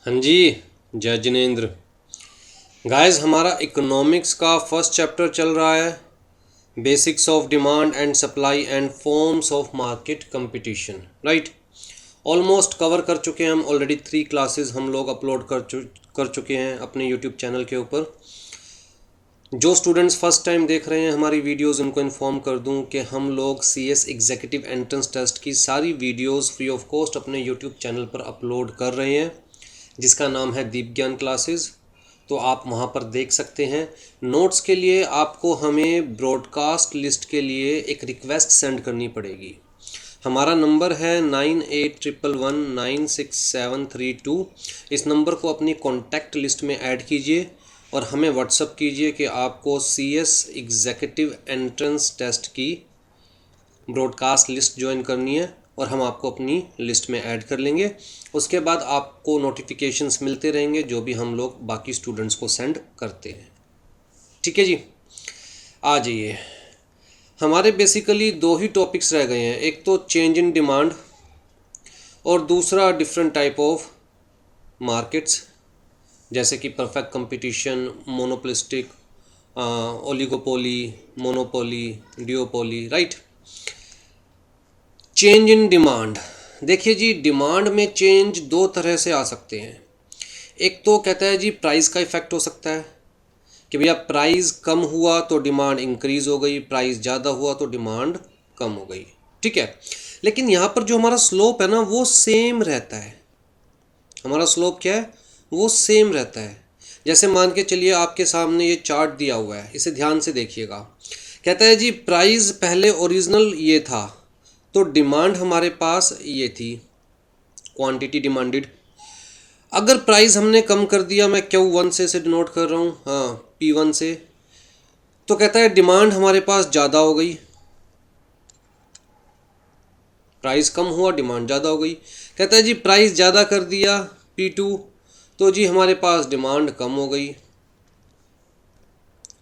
हाँ जी, जय जिनेंद्र। गाइस, हमारा इकोनॉमिक्स का फर्स्ट चैप्टर चल रहा है, basics of demand and supply and forms of market competition. Right, almost cover कर चुके हैं हम ऑलरेडी। 3 क्लासेस हम लोग अपलोड कर चुके हैं अपने यूट्यूब चैनल के ऊपर। जो स्टूडेंट्स फर्स्ट टाइम देख रहे हैं हमारी वीडियोस, उनको इन्फॉर्म कर दूं कि हम लोग CS एग्जीक्यूटिव एंट्रेंस टेस्ट की सारी वीडियोस फ्री ऑफ कॉस्ट अपने यूट्यूब चैनल पर अपलोड कर रहे हैं, जिसका नाम है दीप ज्ञान क्लासेस। तो आप वहाँ पर देख सकते हैं। नोट्स के लिए आपको हमें ब्रॉडकास्ट लिस्ट के लिए एक रिक्वेस्ट सेंड करनी पड़ेगी। हमारा नंबर है 9811196732। इस नंबर को अपनी कॉन्टैक्ट लिस्ट में ऐड कीजिए और हमें व्हाट्सअप कीजिए कि आपको CS एग्जीक्यूटिव एंट्रेंस टेस्ट की ब्रॉडकास्ट लिस्ट ज्वाइन करनी है, और हम आपको अपनी लिस्ट में ऐड कर लेंगे। उसके बाद आपको नोटिफिकेशंस मिलते रहेंगे जो भी हम लोग बाकी स्टूडेंट्स को सेंड करते हैं। ठीक है जी, आ जाइए। हमारे बेसिकली 2 ही टॉपिक्स रह गए हैं, एक तो चेंज इन डिमांड और दूसरा डिफरेंट टाइप ऑफ मार्केट्स, जैसे कि perfect competition, monopolistic, oligopoly, monopoly, डिओपोली। Right, change in demand. देखिए जी, डिमांड में चेंज 2 तरह से आ सकते हैं। एक तो कहता है जी प्राइस का इफेक्ट हो सकता है कि भैया प्राइस कम हुआ तो डिमांड इंक्रीज हो गई, प्राइस ज़्यादा हुआ तो डिमांड कम हो गई। ठीक है, लेकिन यहाँ पर जो हमारा स्लोप है ना, वो सेम रहता है। हमारा स्लोप क्या है? वो सेम रहता है। जैसे मान के चलिए आपके सामने ये चार्ट दिया हुआ है, इसे ध्यान से देखिएगा। कहता है जी प्राइस पहले ओरिजिनल ये था, तो डिमांड हमारे पास ये थी, क्वांटिटी डिमांडेड। अगर प्राइस हमने कम कर दिया, मैं Q1 से इसे डिनोट कर रहा हूँ, हाँ P1 से, तो कहता है डिमांड हमारे पास ज़्यादा हो गई। प्राइस कम हुआ, डिमांड ज़्यादा हो गई। कहता है जी प्राइस ज़्यादा कर दिया P2, तो जी हमारे पास डिमांड कम हो गई।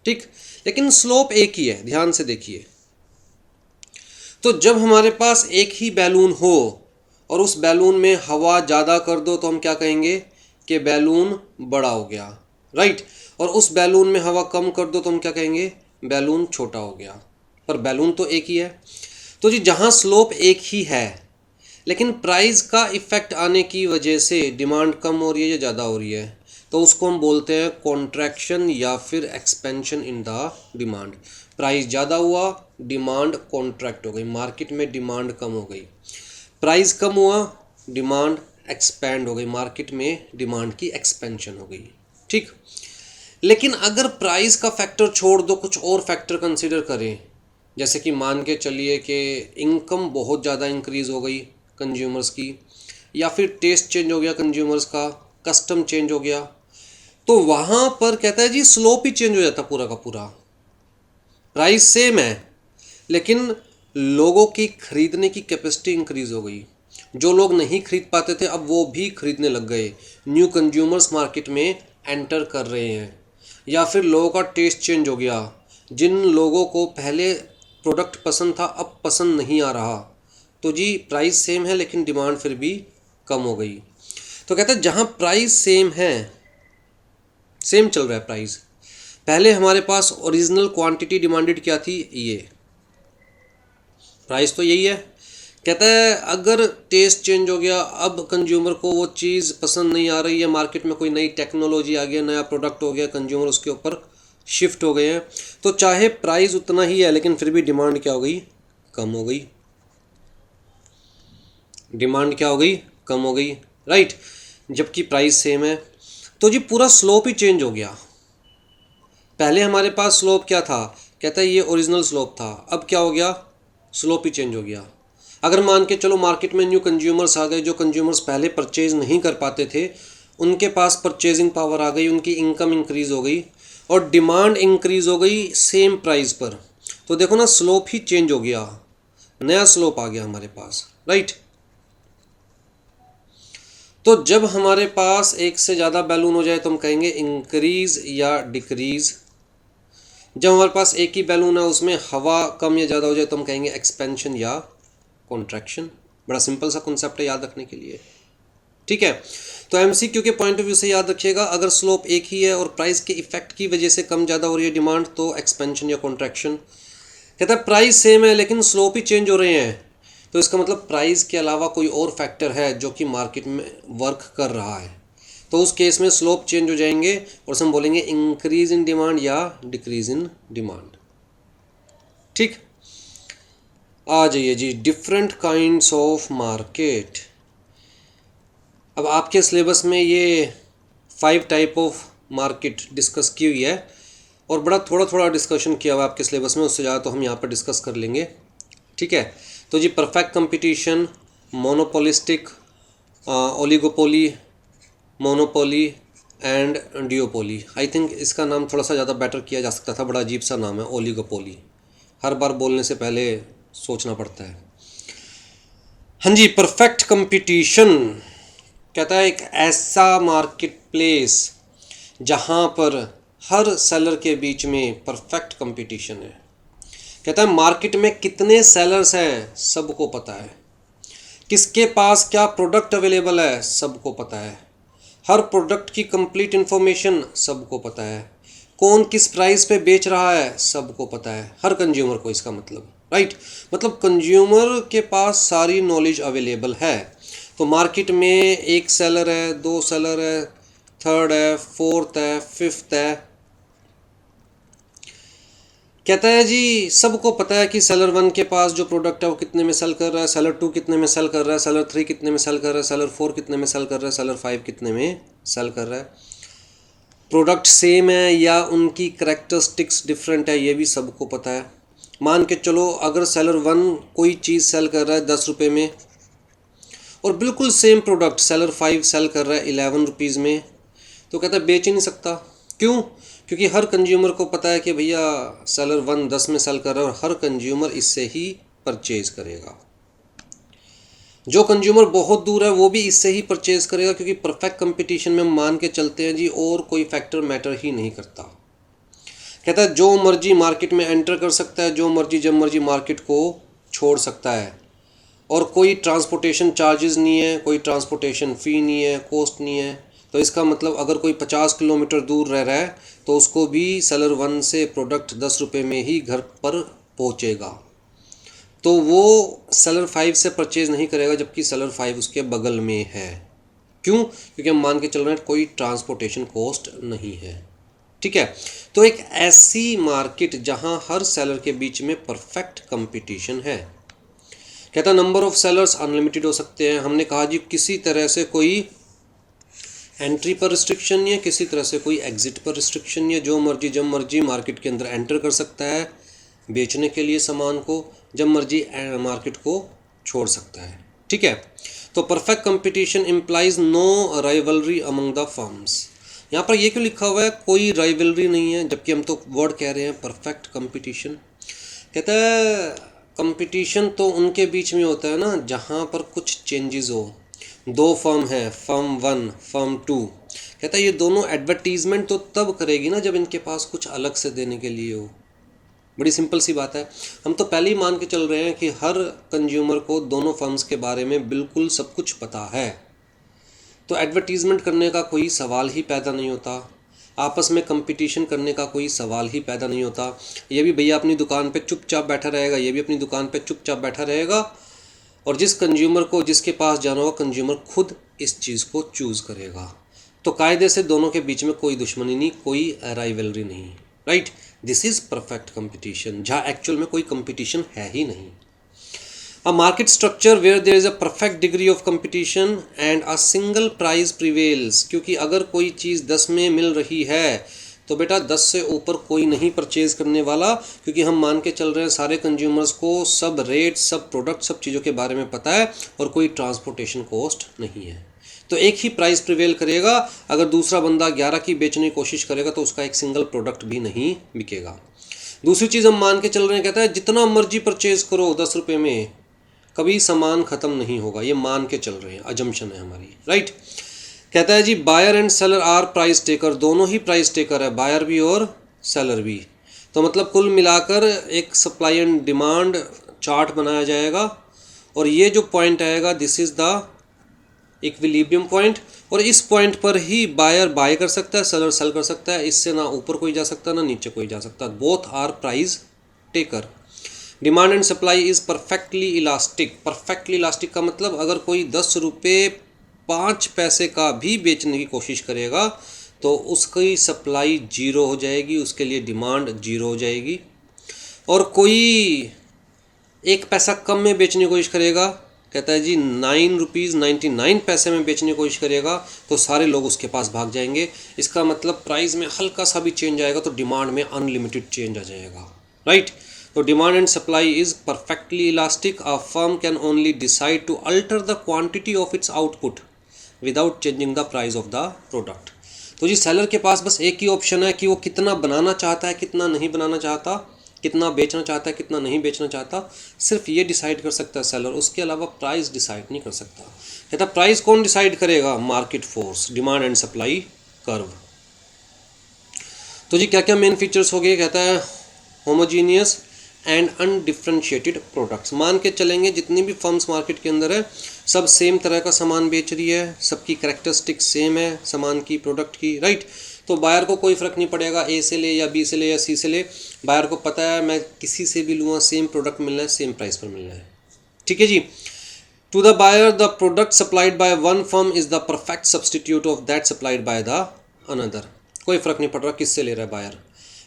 ठीक, लेकिन स्लोप एक ही है, ध्यान से देखिए। तो जब हमारे पास एक ही बैलून हो और उस बैलून में हवा ज़्यादा कर दो, तो हम क्या कहेंगे कि बैलून बड़ा हो गया। राइट, और उस बैलून में हवा कम कर दो तो हम क्या कहेंगे, बैलून छोटा हो गया। पर बैलून तो एक ही है। तो जी जहाँ स्लोप एक ही है, लेकिन प्राइस का इफेक्ट आने की वजह से डिमांड कम हो रही है या ज़्यादा हो रही है, तो उसको हम बोलते हैं कॉन्ट्रैक्शन या फिर expansion in the demand. Price ज़्यादा हुआ, डिमांड कॉन्ट्रैक्ट हो गई, मार्केट में डिमांड कम हो गई। प्राइस कम हुआ, डिमांड एक्सपेंड हो गई, मार्केट में डिमांड की एक्सपेंशन हो गई। ठीक, लेकिन अगर प्राइस का फैक्टर छोड़ दो, कुछ और फैक्टर कंसिडर करें, जैसे कि मान के चलिए कि इनकम बहुत ज़्यादा इंक्रीज़ हो गई कंज्यूमर्स की, या फिर टेस्ट चेंज हो गया कंज्यूमर्स का, कस्टम चेंज हो गया, तो वहाँ पर कहता है जी स्लोप ही चेंज हो जाता पूरा का पूरा। प्राइस सेम है, लेकिन लोगों की खरीदने की कैपेसिटी इंक्रीज़ हो गई। जो लोग नहीं खरीद पाते थे अब वो भी खरीदने लग गए, न्यू कंज्यूमर्स मार्केट में एंटर कर रहे हैं। या फिर लोगों का टेस्ट चेंज हो गया, जिन लोगों को पहले प्रोडक्ट पसंद था अब पसंद नहीं आ रहा, तो जी प्राइस सेम है लेकिन डिमांड फिर भी कम हो गई। तो कहते हैं जहाँ प्राइस सेम है, सेम चल रहा है प्राइस, पहले हमारे पास ओरिजिनल क्वांटिटी डिमांडेड क्या थी, ये प्राइस तो यही है। कहता है अगर टेस्ट चेंज हो गया, अब कंज्यूमर को वो चीज़ पसंद नहीं आ रही है, मार्केट में कोई नई टेक्नोलॉजी आ गया, नया प्रोडक्ट हो गया, कंज्यूमर उसके ऊपर शिफ्ट हो गए हैं, तो चाहे प्राइस उतना ही है लेकिन फिर भी डिमांड क्या हो गई, कम हो गई। डिमांड क्या हो गई, कम हो गई। राइट, जबकि प्राइस सेम है। तो जी पूरा स्लोप ही चेंज हो गया। पहले हमारे पास स्लोप क्या था, कहता है ये ओरिजिनल स्लोप था, अब क्या हो गया, स्लोप ही चेंज हो गया। अगर मान के चलो मार्केट में न्यू कंज्यूमर्स आ गए, जो कंज्यूमर्स पहले परचेज नहीं कर पाते थे, उनके पास परचेजिंग पावर आ गई, उनकी इनकम इंक्रीज़ हो गई और डिमांड इंक्रीज़ हो गई सेम प्राइस पर, तो देखो ना स्लोप ही चेंज हो गया, नया स्लोप आ गया हमारे पास। राइट, तो जब हमारे पास एक से ज़्यादा बैलून हो जाए तो हम कहेंगे इंक्रीज़ या डिक्रीज़। जब हमारे पास एक ही बैलून है उसमें हवा कम या ज़्यादा हो जाए तो हम कहेंगे एक्सपेंशन या कॉन्ट्रैक्शन। बड़ा सिंपल सा कॉन्सेप्ट है याद रखने के लिए। ठीक है, तो एमसीक्यू के पॉइंट ऑफ व्यू से याद रखिएगा, अगर स्लोप एक ही है और प्राइस के इफेक्ट की वजह से कम ज़्यादा हो रही है डिमांड, तो एक्सपेंशन या कॉन्ट्रैक्शन। कहता है प्राइस सेम है लेकिन स्लोप ही चेंज हो रहे हैं, तो इसका मतलब प्राइस के अलावा कोई और फैक्टर है जो कि मार्केट में वर्क कर रहा है, तो उस केस में स्लोप चेंज हो जाएंगे और हम बोलेंगे इंक्रीज इन डिमांड या डिक्रीज इन डिमांड। ठीक, आ जाइए जी, डिफरेंट काइंड्स ऑफ मार्केट। अब आपके सिलेबस में ये 5 टाइप ऑफ मार्केट डिस्कस की हुई है और बड़ा थोड़ा थोड़ा डिस्कशन किया हुआ है आपके सिलेबस में, उससे ज़्यादा तो हम यहाँ पर डिस्कस कर लेंगे। ठीक है, तो जी perfect competition, monopolistic, oligopoly, monopoly and duopoly. I think इसका नाम थोड़ा सा ज़्यादा बेटर किया जा सकता था, बड़ा अजीब सा नाम है ओलिगोपोली, हर बार बोलने से पहले सोचना पड़ता है। हाँ जी, परफेक्ट कंपटीशन कहता है एक ऐसा मार्केट प्लेस जहाँ पर हर सेलर के बीच में परफेक्ट कंपटीशन है। कहता है मार्केट में कितने सेलर्स हैं सबको पता है, किसके पास क्या प्रोडक्ट अवेलेबल है सबको पता है, हर प्रोडक्ट की कंप्लीट इन्फॉर्मेशन सबको पता है, कौन किस प्राइस पे बेच रहा है सबको पता है, हर कंज्यूमर को, इसका मतलब राइट, मतलब कंज्यूमर के पास सारी नॉलेज अवेलेबल है। तो मार्केट में एक सेलर है, 2 सेलर है, 3rd है, 4th है, 5th है। कहता है जी सबको पता है कि सेलर 1 के पास जो प्रोडक्ट है वो कितने में सेल कर रहा है, सेलर 2 कितने में सेल कर रहा है, सेलर 3 कितने में सेल कर रहा है, सेलर 4 कितने में सेल कर रहा है, सेलर 5 कितने में सेल कर रहा है। प्रोडक्ट सेम है या उनकी करैक्टरिस्टिक्स डिफरेंट है, ये भी सबको पता है। मान के चलो अगर सेलर 1 कोई चीज़ सेल कर रहा है 10 रुपये में और बिल्कुल सेम प्रोडक्ट सेलर 5 सेल कर रहा है 11 रुपीज़ में, तो कहता है बेच ही नहीं सकता। क्यों? क्योंकि हर कंज्यूमर को पता है कि भैया सेलर 1 10 में सेल कर रहा है और हर कंज्यूमर इससे ही परचेज करेगा। जो कंज्यूमर बहुत दूर है वो भी इससे ही परचेज करेगा, क्योंकि परफेक्ट कंपटीशन में मान के चलते हैं जी और कोई फैक्टर मैटर ही नहीं करता। कहता है जो मर्जी मार्केट में एंटर कर सकता है, जो मर्जी जब मर्जी मार्केट को छोड़ सकता है, और कोई ट्रांसपोर्टेशन चार्जेस नहीं है, कोई ट्रांसपोर्टेशन फ़ी नहीं है, कॉस्ट नहीं है। तो इसका मतलब अगर कोई 50 किलोमीटर दूर रह रहा है तो उसको भी सेलर 1 से प्रोडक्ट 10 रुपये में ही घर पर पहुंचेगा, तो वो सेलर 5 से परचेज़ नहीं करेगा जबकि सेलर 5 उसके बगल में है। क्यों? क्योंकि हम मान के चल रहे हैं कोई ट्रांसपोर्टेशन कॉस्ट नहीं है। ठीक है, तो एक ऐसी मार्केट जहां हर सेलर के बीच में परफेक्ट कंपटीशन है। कहता नंबर ऑफ सेलर्स अनलिमिटेड हो सकते हैं। हमने कहा जी किसी तरह से कोई एंट्री पर रिस्ट्रिक्शन नहीं है, किसी तरह से कोई एग्जिट पर रिस्ट्रिक्शन नहीं है। जो मर्जी जब मर्जी मार्केट के अंदर एंटर कर सकता है बेचने के लिए सामान को, जब मर्जी मार्केट को छोड़ सकता है। ठीक है, तो perfect competition implies no rivalry among the firms. यहाँ पर ये क्यों लिखा हुआ है कोई राइवलरी नहीं है, जबकि हम तो वर्ड कह रहे हैं परफेक्ट कंपटीशन। कहता है कंपटीशन तो उनके बीच में होता है ना जहाँ पर कुछ चेंजेस हो। 2 फर्म है, फर्म 1 फर्म 2। कहता है ये दोनों एडवर्टीजमेंट तो तब करेगी ना जब इनके पास कुछ अलग से देने के लिए हो। बड़ी सिंपल सी बात है, हम तो पहले ही मान के चल रहे हैं कि हर कंज्यूमर को दोनों फर्म्स के बारे में बिल्कुल सब कुछ पता है, तो एडवर्टीजमेंट करने का कोई सवाल ही पैदा नहीं होता, आपस में कंपटीशन करने का कोई सवाल ही पैदा नहीं होता। ये भी भैया अपनी दुकान पे चुपचाप बैठा रहेगा, ये भी अपनी दुकान पे चुपचाप बैठा रहेगा, और जिस कंज्यूमर को जिसके पास जाना होगा कंज्यूमर खुद इस चीज़ को चूज़ करेगा। तो कायदे से दोनों के बीच में कोई दुश्मनी नहीं, कोई राइवलरी नहीं। Right, this is perfect competition, जहाँ एक्चुअल में कोई कंपटीशन है ही नहीं। A market structure where there is a perfect degree of competition and a single price prevails। क्योंकि अगर कोई चीज़ 10 में मिल रही है तो बेटा 10 से ऊपर कोई नहीं परचेज करने वाला, क्योंकि हम मान के चल रहे हैं सारे कंज्यूमर्स को सब रेट, सब प्रोडक्ट, सब चीज़ों के बारे में पता है और कोई ट्रांसपोर्टेशन कॉस्ट नहीं है। तो एक ही प्राइस प्रिवेल करेगा। अगर दूसरा बंदा 11 की बेचने की कोशिश करेगा तो उसका एक सिंगल प्रोडक्ट भी नहीं बिकेगा। दूसरी चीज़ हम मान के चल रहे हैं, कहता है जितना मर्जी परचेज करो 10 रुपये में कभी सामान ख़त्म नहीं होगा। ये मान के चल रहे हैं, अजम्पशन है हमारी। राइट, कहता है जी buyer and seller are price taker, दोनों ही प्राइस टेकर है, बायर भी और सेलर भी। तो मतलब कुल मिलाकर एक सप्लाई एंड डिमांड चार्ट बनाया जाएगा और ये जो पॉइंट आएगा this is the equilibrium point, और इस पॉइंट पर ही बायर बाय कर सकता है, सेलर सेल कर सकता है। इससे ना ऊपर कोई जा सकता ना नीचे कोई जा सकता, both are price taker. Demand and supply is perfectly elastic. Perfectly elastic का मतलब अगर कोई 10 रुपये 5 पैसे का भी बेचने की कोशिश करेगा तो उसकी सप्लाई जीरो हो जाएगी, उसके लिए डिमांड जीरो हो जाएगी। और कोई 1 पैसा कम में बेचने की कोशिश करेगा, कहता है जी 9 रुपीज़ 99 पैसे में बेचने की कोशिश करेगा, तो सारे लोग उसके पास भाग जाएंगे। इसका मतलब प्राइस में हल्का सा भी चेंज आएगा तो डिमांड में अनलिमिटेड चेंज आ जाएगा, राइट। तो demand and supply is perfectly elastic. A firm can only decide to alter the quantity of its output without changing the price of the product. तो जी सेलर के पास बस एक ही option है कि वो कितना बनाना चाहता है, कितना नहीं बनाना चाहता, कितना बेचना चाहता है, कितना नहीं बेचना चाहता, सिर्फ ये डिसाइड कर सकता है सेलर। उसके अलावा प्राइस डिसाइड नहीं कर सकता। कहता प्राइस कौन डिसाइड करेगा? Market force, demand and supply curve. तो जी क्या क्या मेन फीचर्स हो गए? कहता है होमोजीनियस एंड अनडिफ्रेंशिएटेड प्रोडक्ट्स। मान के चलेंगे जितनी भी फर्म्स मार्केट के अंदर है सब सेम तरह का सामान बेच रही है, सबकी कैरेक्टरिस्टिक सेम है सामान की, प्रोडक्ट की, राइट। तो बायर को कोई फ़र्क नहीं पड़ेगा ए से ले या बी से ले या सी से ले, बायर को पता है मैं किसी से भी लूँगा सेम प्रोडक्ट मिलना है, सेम प्राइस पर मिलना है, ठीक है जी। To the buyer the product supplied by one firm is the perfect substitute of that supplied by the another. कोई फ़र्क नहीं पड़ रहा किससे ले रहा है buyer.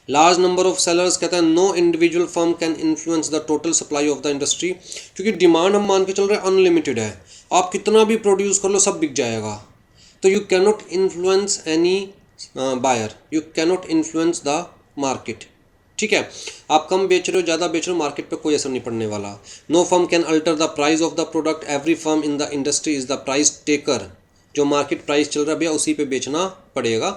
Large number of sellers, कहता है no individual firm can influence the total supply of the industry. क्योंकि डिमांड हम मान के चल रहे हैं अनलिमिटेड है, आप कितना भी प्रोड्यूस कर लो सब बिक जाएगा। तो you can not influence any buyer, you can not influence the market, ठीक है। आप कम बेच रहे हो ज़्यादा बेच रहे हो, मार्केट पे कोई असर नहीं पड़ने वाला। No firm can alter the price of the product, every firm in the industry is the price taker. जो मार्केट प्राइस चल रहा है भैया उसी पे बेचना पड़ेगा।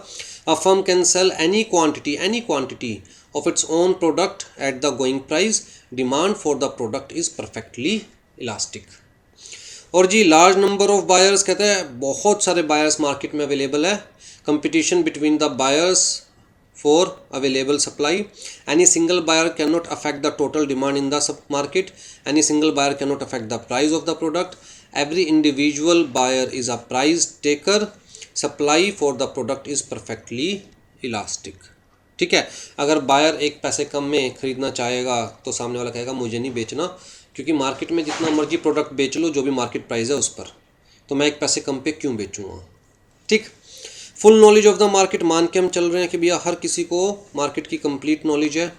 A firm can sell any quantity of its own product at the going price, demand for the product is perfectly elastic. और the large number of buyers, कहते हैं बहुत सारे बायर्स मार्केट में अवेलेबल है। Competition between the buyers for available supply. Any single buyer cannot affect the total demand in the market. Any single buyer cannot affect the price of the product. Every individual buyer is a price taker. Supply for the product is perfectly elastic. ठीक है, अगर buyer 1 पैसे कम में खरीदना चाहेगा तो सामने वाला कहेगा मुझे नहीं बेचना, क्योंकि मार्केट में जितना मर्जी प्रोडक्ट बेच लो जो भी मार्केट प्राइस है उस पर, तो मैं 1 पैसे कम पे क्यों बेचूंगा, ठीक। Full knowledge of the market, मान के हम चल रहे हैं कि भैया हर किसी को मार्केट की कंप्लीट नॉलेज है।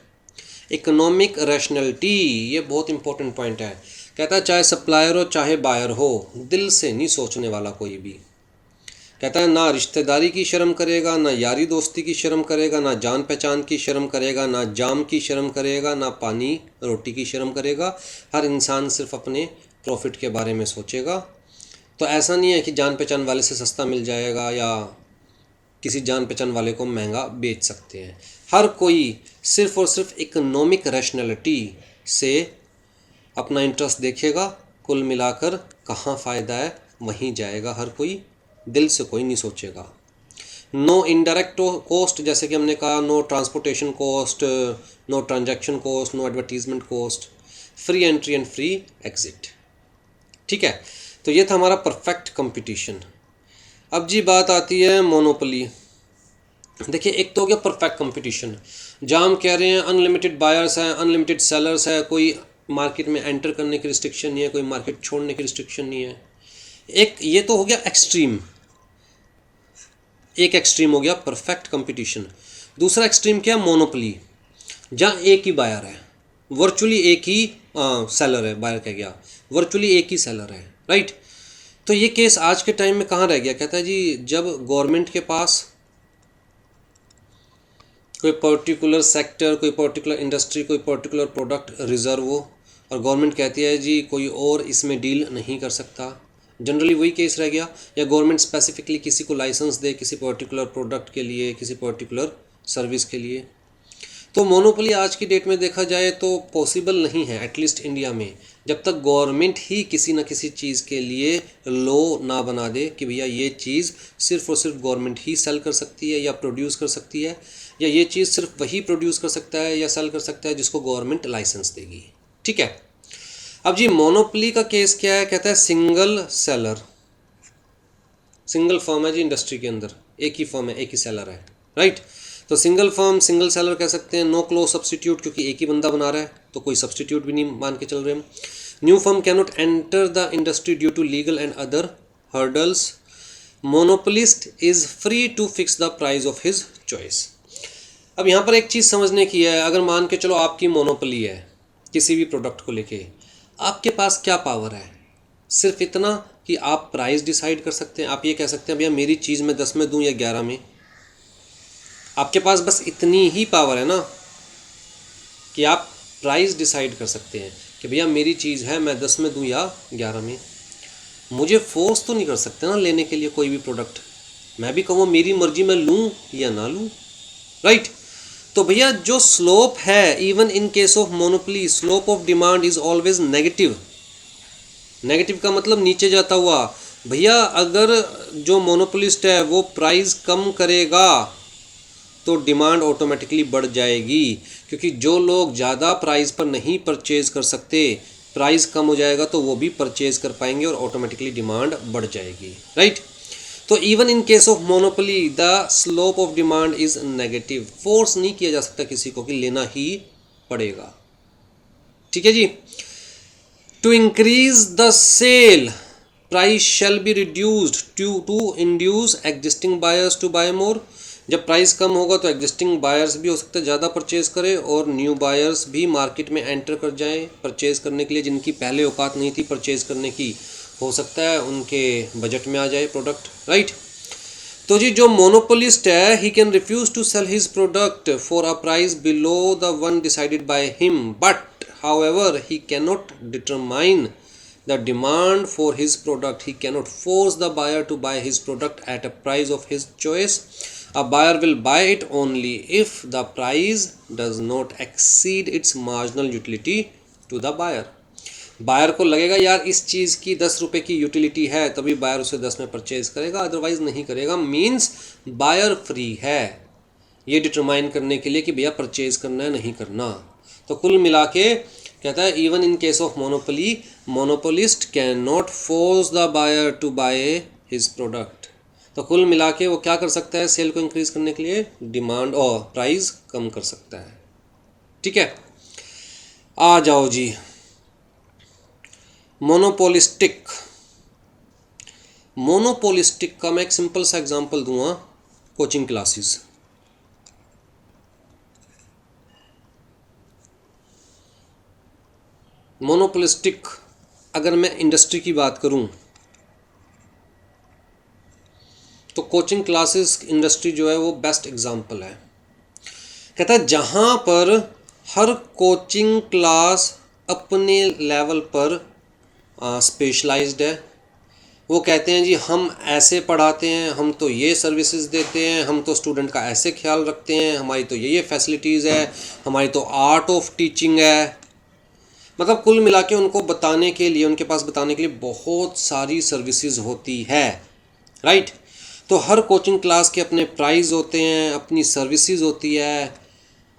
इकोनॉमिक रैशनैलिटी, ये बहुत इंपॉर्टेंट पॉइंट है। कहता है चाहे सप्लायर हो चाहे बायर हो, दिल से नहीं सोचने वाला कोई भी। कहता है ना रिश्तेदारी की शर्म करेगा, ना यारी दोस्ती की शर्म करेगा, ना जान पहचान की शर्म करेगा, ना जाम की शर्म करेगा, ना पानी रोटी की शर्म करेगा। हर इंसान सिर्फ अपने प्रॉफिट के बारे में सोचेगा। तो ऐसा नहीं है कि जान पहचान वाले से सस्ता मिल जाएगा या किसी जान पहचान वाले को महंगा बेच सकते हैं। हर कोई सिर्फ और सिर्फ इकोनॉमिक रैशनैलिटी से अपना इंटरेस्ट देखेगा, कुल मिलाकर कहाँ फ़ायदा है वहीं जाएगा हर कोई, दिल से कोई नहीं सोचेगा। नो इनडायरेक्ट कॉस्ट, जैसे कि हमने कहा no transportation cost, no transaction cost, no advertisement cost, free entry and free exit, ठीक है। तो ये था हमारा परफेक्ट कंपटीशन। अब जी बात आती है मोनोपोली। देखिए एक तो हो गया परफेक्ट कंपटीशन, जहाँ हम कह रहे हैं अनलिमिटेड बायर्स हैं, अनलिमिटेड सेलर्स है, कोई मार्केट में एंटर करने की रिस्ट्रिक्शन नहीं है, कोई मार्केट छोड़ने की रिस्ट्रिक्शन नहीं है। एक ये तो हो गया एक्सट्रीम, एक एक्सट्रीम हो गया परफेक्ट कंपटीशन। दूसरा एक्सट्रीम क्या? मोनोपोली, जहाँ एक ही बायर है, वर्चुअली एक ही सेलर है, बायर कह गया वर्चुअली एक ही सेलर है, राइट। तो ये केस आज के टाइम में कहाँ रह गया? कहता है जी जब गवर्नमेंट के पास कोई पर्टिकुलर सेक्टर, कोई पर्टिकुलर इंडस्ट्री, कोई पर्टिकुलर प्रोडक्ट रिजर्व हो और गवर्नमेंट कहती है जी कोई और इसमें डील नहीं कर सकता, जनरली वही केस रह गया। या गवर्नमेंट स्पेसिफिकली किसी को लाइसेंस दे किसी पर्टिकुलर प्रोडक्ट के लिए, किसी पर्टिकुलर सर्विस के लिए। तो मोनोपोली आज की डेट में देखा जाए तो पॉसिबल नहीं है, एटलीस्ट इंडिया में, जब तक गवर्नमेंट ही किसी न किसी चीज़ के लिए लॉ ना बना दे कि भैया ये चीज़ सिर्फ और सिर्फ गवर्नमेंट ही सेल कर सकती है या प्रोड्यूस कर सकती है, या ये चीज़ सिर्फ वही प्रोड्यूस कर सकता है या सेल कर सकता है जिसको गवर्नमेंट लाइसेंस देगी, ठीक है। अब जी मोनोपोली का केस क्या है? कहता है सिंगल सेलर, सिंगल फर्म है जी इंडस्ट्री के अंदर, एक ही फर्म है, एक ही सेलर है, राइट। तो सिंगल फर्म सिंगल सेलर कह सकते हैं, नो क्लोज सब्सटीट्यूट, क्योंकि एक ही बंदा बना रहा है तो कोई सब्सटीट्यूट भी नहीं मान के चल रहे हम। New firm can not enter the industry due to legal and other hurdles. Monopolist is free to fix the price of his choice. अब यहाँ पर एक चीज़ समझने की है, अगर मान के चलो आपकी मोनोपोली है किसी भी प्रोडक्ट को लेके, आपके पास क्या पावर है? सिर्फ इतना कि आप प्राइस डिसाइड कर सकते हैं। आप ये कह सकते हैं भैया मेरी चीज़ मैं 10 में दूं या 11 में। आपके पास बस इतनी ही पावर है ना कि आप प्राइस डिसाइड कर सकते हैं कि भैया मेरी चीज़ है मैं 10 में दूं या 11 में। मुझे फोर्स तो नहीं कर सकते ना लेने के लिए कोई भी प्रोडक्ट। मैं भी कहूँ मेरी मर्जी मैं लूँ या ना लूँ, राइट। तो भैया जो स्लोप है, even in case of monopoly, slope of demand is always negative. Negative का मतलब नीचे जाता हुआ। भैया अगर जो मोनोपोलिस्ट है वो प्राइस कम करेगा तो डिमांड ऑटोमेटिकली बढ़ जाएगी, क्योंकि जो लोग ज़्यादा प्राइस पर नहीं परचेज कर सकते, प्राइस कम हो जाएगा तो वो भी परचेज कर पाएंगे और ऑटोमेटिकली डिमांड बढ़ जाएगी, राइट। तो even in case of monopoly the slope of demand is negative. Force नहीं किया जा सकता किसी को कि लेना ही पड़ेगा, ठीक है जी। To increase the sale price shall be reduced to induce existing buyers to buy more. जब प्राइस कम होगा तो एग्जिस्टिंग बायर्स भी हो सकता है ज़्यादा परचेज करें और न्यू बायर्स भी मार्केट में एंटर कर जाएं परचेज करने के लिए, जिनकी पहले औकात नहीं थी परचेज करने की, हो सकता है उनके बजट में आ जाए प्रोडक्ट, राइट। तो जी जो मोनोपोलिस्ट है he can refuse to sell his product for a price below the one decided by him, but however he can not determine the demand for his product. He cannot force the buyer to buy his product at a price of his choice. A buyer will buy it only if the price does not exceed its marginal utility to the buyer. Buyer को लगेगा यार इस चीज़ की 10 रुपये की utility है, तभी buyer उसे 10 में परचेज करेगा, अदरवाइज नहीं करेगा। मीन्स बायर फ्री है ये डिटरमाइन करने के लिए कि भैया परचेज करना है नहीं करना। तो कुल मिला के कहता है even in case of monopoly monopolist can not force the buyer to buy his product. तो कुल मिला के वो क्या कर सकता है सेल को इंक्रीज करने के लिए? डिमांड और प्राइस कम कर सकता है, ठीक है। आ जाओ जी मोनोपोलिस्टिक। मोनोपोलिस्टिक का मैं एक सिंपल सा एग्जांपल दूंगा, कोचिंग क्लासेस। मोनोपोलिस्टिक अगर मैं इंडस्ट्री की बात करूं तो कोचिंग क्लासेस इंडस्ट्री जो है वो बेस्ट एग्जांपल है। कहता है जहां पर हर कोचिंग क्लास अपने लेवल पर स्पेशलाइज्ड है। वो कहते हैं जी हम ऐसे पढ़ाते हैं, हम तो ये सर्विसेज देते हैं, हम तो स्टूडेंट का ऐसे ख्याल रखते हैं, हमारी तो ये फैसिलिटीज़ है, हमारी तो आर्ट ऑफ टीचिंग है। मतलब कुल मिला के उनको बताने के लिए, उनके पास बताने के लिए बहुत सारी सर्विसेज होती है, राइट। तो हर कोचिंग क्लास के अपने प्राइस होते हैं, अपनी सर्विसेज होती है,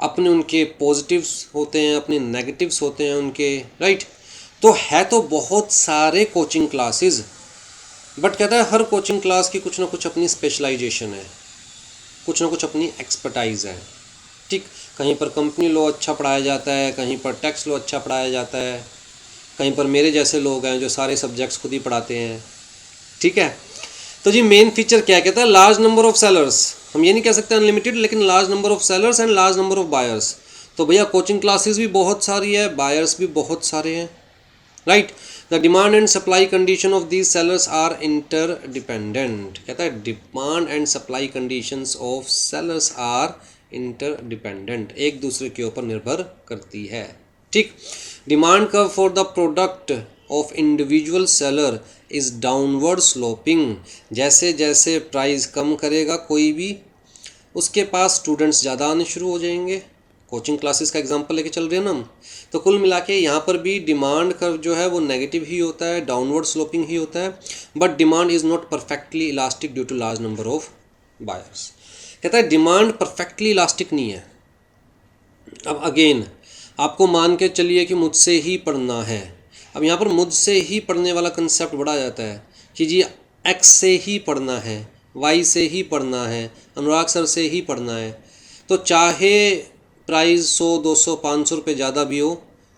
अपने उनके पॉजिटिव्स होते हैं, अपने नेगेटिव्स होते हैं उनके, राइट। तो है तो बहुत सारे कोचिंग क्लासेस, बट कहता है हर कोचिंग क्लास की कुछ ना कुछ अपनी स्पेशलाइजेशन है, कुछ ना कुछ अपनी एक्सपर्टाइज है, ठीक। कहीं पर कंपनी लॉ अच्छा पढ़ाया जाता है, कहीं पर टैक्स लॉ अच्छा पढ़ाया जाता है, कहीं पर मेरे जैसे लोग हैं जो सारे सब्जेक्ट्स खुद ही पढ़ाते हैं, ठीक है। तो जी मेन फीचर क्या कहता है? Large number of sellers. हम ये नहीं कह सकते अनलिमिटेड, लेकिन large number of sellers and large number of buyers. तो भैया कोचिंग क्लासेस भी बहुत सारी है, बायर्स भी बहुत सारे हैं, right. The demand and supply condition of these sellers are interdependent. कहता है demand and supply conditions of sellers are interdependent, एक दूसरे के ऊपर निर्भर करती है, ठीक। Demand curve for the product of individual seller is downward sloping. जैसे जैसे प्राइस कम करेगा कोई भी, उसके पास स्टूडेंट्स ज़्यादा आने शुरू हो जाएंगे। कोचिंग क्लासेस का एग्जांपल लेके चल रहे हैं ना हम। तो कुल मिला के यहाँ पर भी डिमांड कर्व जो है वो नेगेटिव ही होता है, डाउनवर्ड स्लोपिंग ही होता है, but demand is not perfectly elastic due to large number of buyers. कहता है डिमांड परफेक्टली इलास्टिक नहीं है। अब अगेन आपको मान के चलिए कि मुझसे ही पढ़ना है। अब यहाँ पर मुझसे ही पढ़ने वाला कंसेप्ट बढ़ा जाता है कि जी एक्स से ही पढ़ना है, वाई से ही पढ़ना है, अनुराग सर से ही पढ़ना है, तो चाहे प्राइस 100 200 500 रुपये ज़्यादा भी हो,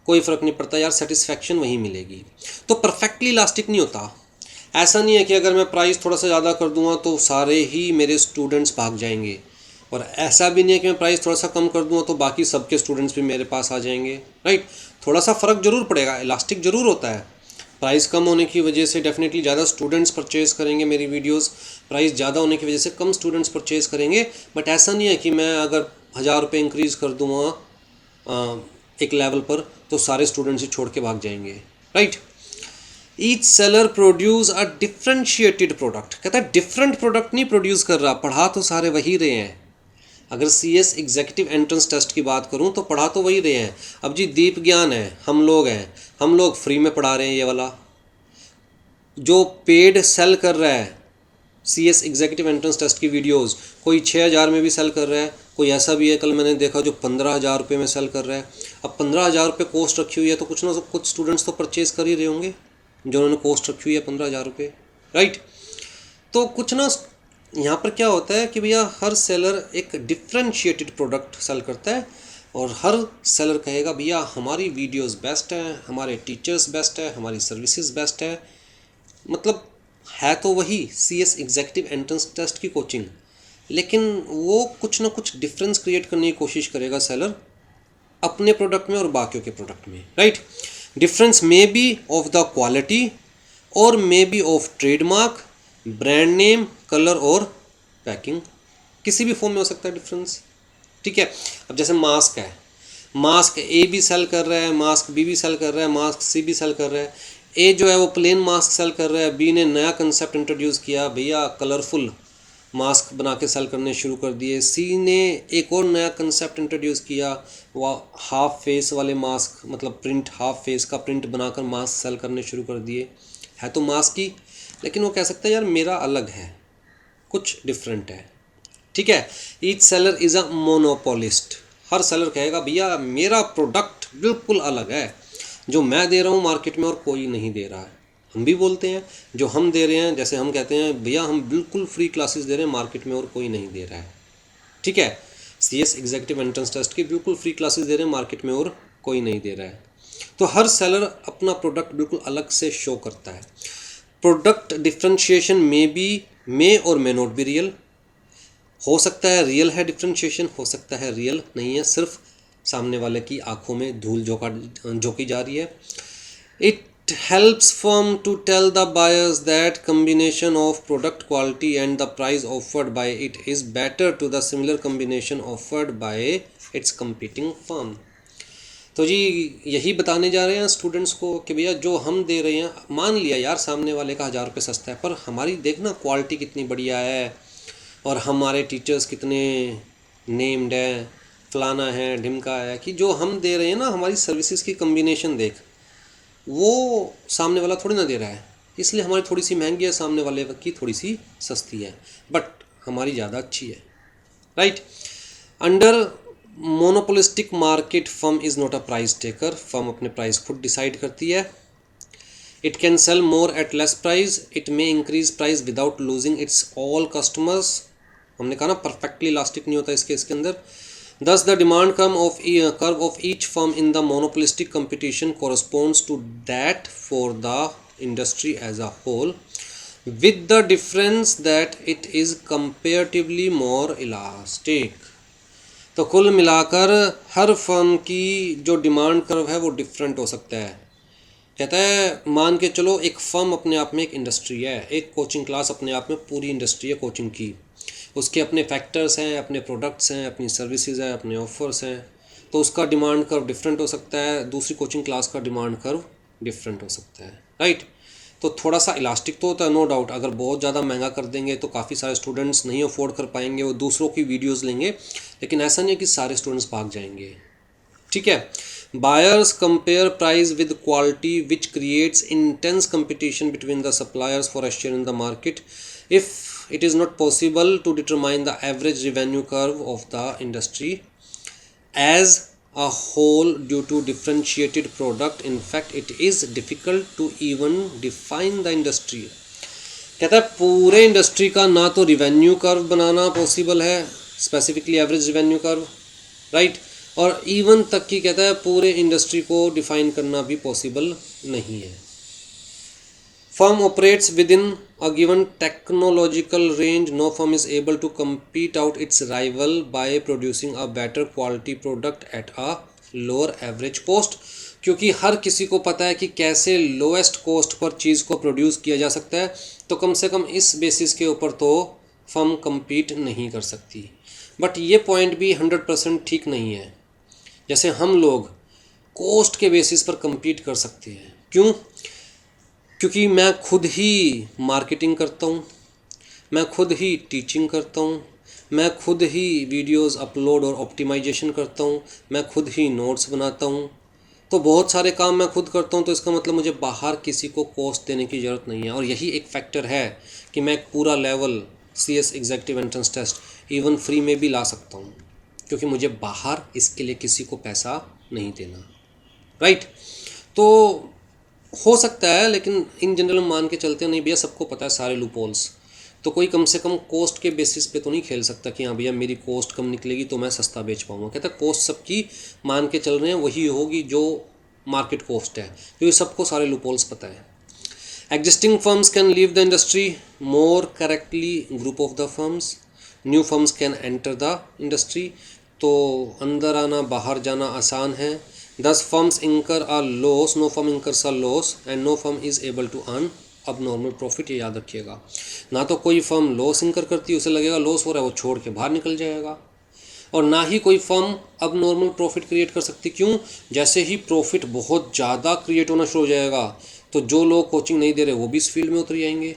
कोई फ़र्क नहीं पड़ता यार, सेटिस्फैक्शन वही मिलेगी। तो परफेक्टली इलास्टिक नहीं होता। ऐसा नहीं है कि अगर मैं प्राइस थोड़ा सा ज़्यादा कर दूंगा तो सारे ही मेरे स्टूडेंट्स भाग जाएंगे, और ऐसा भी नहीं है कि मैं प्राइस थोड़ा सा कम कर दूंगा तो बाकी सबके स्टूडेंट्स भी मेरे पास आ जाएंगे, राइट। थोड़ा सा फ़र्क जरूर पड़ेगा, इलास्टिक ज़रूर होता है। प्राइस कम होने की वजह से डेफिनेटली ज़्यादा स्टूडेंट्स परचेज़ करेंगे मेरी वीडियोस, प्राइस ज़्यादा होने की वजह से कम स्टूडेंट्स परचेज़ करेंगे। बट ऐसा नहीं है कि मैं अगर 1000 रुपये इंक्रीज़ कर दूँगा एक लेवल पर तो सारे स्टूडेंट्स ही छोड़ के भाग जाएंगे, right. Each seller produce a differentiated product, कहता है डिफरेंट प्रोडक्ट नहीं प्रोड्यूस कर रहा, पढ़ा तो सारे वही रहे हैं। अगर CS एग्जीक्यूटिव एंट्रेंस टेस्ट की बात करूं तो पढ़ा तो वही रहे हैं। अब जी दीप ज्ञान है, हम लोग हैं, हम लोग फ्री में पढ़ा रहे हैं। ये वाला जो पेड सेल कर रहा है CS एग्जीक्यूटिव एंट्रेंस टेस्ट की वीडियोस, कोई 6000 में भी सेल कर रहा है, कोई ऐसा भी है कल मैंने देखा जो 15,000 रुपये में सेल कर रहा है। अब 15,000 रुपये कॉस्ट रखी हुई है तो कुछ ना कुछ स्टूडेंट्स तो परचेज़ कर ही रहे होंगे जो उन्होंने कॉस्ट रखी हुई है 15,000 रुपये, राइट। तो कुछ ना यहाँ पर क्या होता है कि भैया हर सेलर एक डिफ्रेंशिएटेड प्रोडक्ट सेल करता है, और हर सेलर कहेगा भैया हमारी वीडियोस बेस्ट हैं, हमारे टीचर्स बेस्ट है, हमारी सर्विसेज बेस्ट है। मतलब है तो वही CS एग्जीक्यूटिव एंट्रेंस टेस्ट की कोचिंग, लेकिन वो कुछ ना कुछ डिफरेंस क्रिएट करने की कोशिश करेगा सेलर अपने प्रोडक्ट में और बाकियों के प्रोडक्ट में, right. Difference may be of the quality और may be of trademark, brand name, colour और पैकिंग, किसी भी फॉर्म में हो सकता है डिफरेंस, ठीक है। अब जैसे मास्क है, मास्क A भी सेल कर रहा है, मास्क B भी सेल कर रहा है, मास्क C भी सेल कर रहा है। A जो है वो प्लेन मास्क सेल कर रहा है, B ने नया कंसेप्ट इंट्रोड्यूस किया, भैया कलरफुल मास्क बना के सेल करने शुरू कर दिए। C ने एक और नया कंसेप्ट इंट्रोड्यूस किया, वह हाफ फेस वाले मास्क, मतलब प्रिंट, हाफ फेस का प्रिंट बनाकर मास्क सेल करने शुरू कर दिए। है तो मास्क ही, लेकिन वो कह सकता है यार मेरा अलग है, कुछ डिफरेंट है, ठीक है। Each seller is a monopolist, her seller कहेगा भैया मेरा प्रोडक्ट बिल्कुल अलग है, जो मैं दे रहा हूँ मार्केट में और कोई नहीं दे रहा है। हम भी बोलते हैं जो हम दे रहे हैं, जैसे हम कहते हैं भैया हम बिल्कुल फ्री क्लासेस दे रहे हैं मार्केट में और कोई नहीं दे रहा है, ठीक है। CS एग्जीक्यूटिव एंट्रेंस टेस्ट की बिल्कुल फ्री क्लासेस दे रहे हैं मार्केट में और कोई नहीं दे रहा है। तो हर सेलर अपना प्रोडक्ट बिल्कुल अलग से शो करता है। प्रोडक्ट डिफ्रेंशिएशन मे और मे नॉट बी रियल, हो सकता है रियल है डिफ्रेंशिएशन, हो सकता है रियल नहीं है, सिर्फ सामने वाले की आंखों में धूल झोंकी जा रही है। It helps firm to tell the buyers that combination of product quality and the price offered by it is better to the similar combination offered by its competing firm। तो जी यही बताने जा रहे हैं स्टूडेंट्स को कि भैया जो हम दे रहे हैं, मान लिया यार सामने वाले का 1000 रुपये सस्ता है, पर हमारी देखना क्वालिटी कितनी बढ़िया है और हमारे टीचर्स कितने नेम्ड हैं, फलाना है ढिमका है, कि जो हम दे रहे हैं ना हमारी सर्विसेज की कम्बिनेशन देख, वो सामने वाला थोड़ी ना दे रहा है, इसलिए हमारी थोड़ी सी महंगी है, सामने वाले की थोड़ी सी सस्ती है, बट हमारी ज़्यादा अच्छी है, right. Under monopolistic market firm is not a price taker, firm अपने प्राइस खुद डिसाइड करती है। It can sell more at less price, it may increase price without losing its all customers. हमने कहा ना परफेक्टली इलास्टिक नहीं होता इसके अंदर। Thus, the demand curve of each firm in the monopolistic competition corresponds to that for the industry as a whole, with the difference that it is comparatively more elastic। तो कुल मिलाकर हर firm की जो demand curve है वो different हो सकता है। कहता है मान के चलो एक फर्म अपने आप में एक इंडस्ट्री है, एक कोचिंग क्लास अपने आप में पूरी इंडस्ट्री है कोचिंग की, उसके अपने फैक्टर्स हैं, अपने प्रोडक्ट्स हैं, अपनी सर्विसेज हैं, अपने ऑफर्स हैं, तो उसका डिमांड कर्व डिफरेंट हो सकता है, दूसरी कोचिंग क्लास का डिमांड कर्व डिफरेंट हो सकता है, राइट। तो थोड़ा सा इलास्टिक तो होता है नो डाउट, अगर बहुत ज़्यादा महंगा कर देंगे तो काफ़ी सारे स्टूडेंट्स नहीं अफोर्ड कर पाएंगे, वो दूसरों की वीडियोज़ लेंगे, लेकिन ऐसा नहीं है कि सारे स्टूडेंट्स भाग जाएंगे, ठीक है। Buyers compare price with quality, which creates intense competition between the suppliers for a share in the market. If it is not possible to determine the average revenue curve of the industry as a whole due to differentiated product, in fact it is difficult to even define the industry। कहता है पूरे industry का ना तो revenue curve बनाना possible है, specifically average revenue curve, right, और even तक की कहता है पूरे इंडस्ट्री को डिफाइन करना भी पॉसिबल नहीं है। Firm operates within a given technological range. No firm is able to compete out its rival by producing a better quality product at a lower average cost. क्योंकि हर किसी को पता है कि कैसे लोएस्ट कॉस्ट पर चीज़ को प्रोड्यूस किया जा सकता है, तो कम से कम इस बेसिस के ऊपर तो फर्म compete नहीं कर सकती। बट ये पॉइंट भी 100% ठीक नहीं है। जैसे हम लोग कॉस्ट के बेसिस पर compete कर सकते हैं, क्यों? क्योंकि मैं खुद ही मार्केटिंग करता हूँ, मैं खुद ही टीचिंग करता हूँ, मैं खुद ही वीडियोस अपलोड और ऑप्टिमाइजेशन करता हूँ, मैं खुद ही नोट्स बनाता हूँ, तो बहुत सारे काम मैं खुद करता हूँ। तो इसका मतलब मुझे बाहर किसी को कॉस्ट देने की ज़रूरत नहीं है। और यही एक फैक्टर है कि मैं एक पूरा level CS executive entrance test even free में भी ला सकता हूँ, क्योंकि मुझे बाहर इसके लिए किसी को पैसा नहीं देना, राइट। तो हो सकता है, लेकिन इन जनरल मान के चलते नहीं भैया, सबको पता है सारे लूपहोल्स, तो कोई कम से कम कॉस्ट के बेसिस पे तो नहीं खेल सकता कि हाँ भैया मेरी कॉस्ट कम निकलेगी तो मैं सस्ता बेच पाऊँगा। कहता है कॉस्ट सबकी मान के चल रहे हैं वही होगी जो मार्केट कॉस्ट है, क्योंकि सबको सारे लूपहोल्स पता है। Existing firms can leave the industry more correctly group of the firms, new firms can enter the industry. तो अंदर आना बाहर जाना आसान है। Thus firms incur a loss, no firm incurs a loss and no firm is able to earn abnormal profit। ये याद रखिएगा, ना तो कोई फर्म लॉस इंकर करती है, उसे लगेगा लॉस हो रहा है वो छोड़ के बाहर निकल जाएगा, और ना ही कोई फर्म अब नॉर्मल प्रॉफिट क्रिएट कर सकती। क्यों? जैसे ही प्रॉफिट बहुत ज़्यादा क्रिएट होना शुरू हो जाएगा तो जो लोग कोचिंग नहीं दे रहे वो भी इस फील्ड में उतर जाएंगे,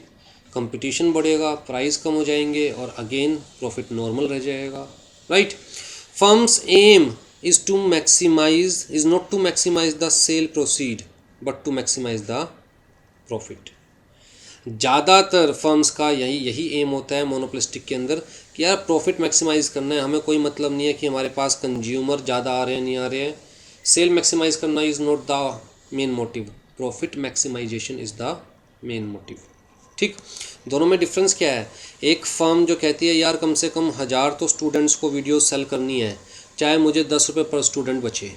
कंपटीशन बढ़ेगा, प्राइस कम हो जाएंगे और अगेन प्रॉफिट नॉर्मल रह जाएगा, right. Firms aim is not to maximize the sale proceed but to maximize the profit। ज़्यादातर फर्म्स का यही एम होता है मोनोपोलिस्टिक के अंदर कि यार प्रॉफिट मैक्सिमाइज करना है, हमें कोई मतलब नहीं है कि हमारे पास कंज्यूमर ज़्यादा आ रहे हैं नहीं आ रहे हैं। सेल मैक्सिमाइज करना is not the main motive, profit maximization is the main motive, ठीक। दोनों में डिफरेंस क्या है? एक फर्म जो कहती है यार कम से कम 1000 तो स्टूडेंट्स को वीडियो सेल करनी है, चाहे मुझे 10 रुपये पर स्टूडेंट बचे,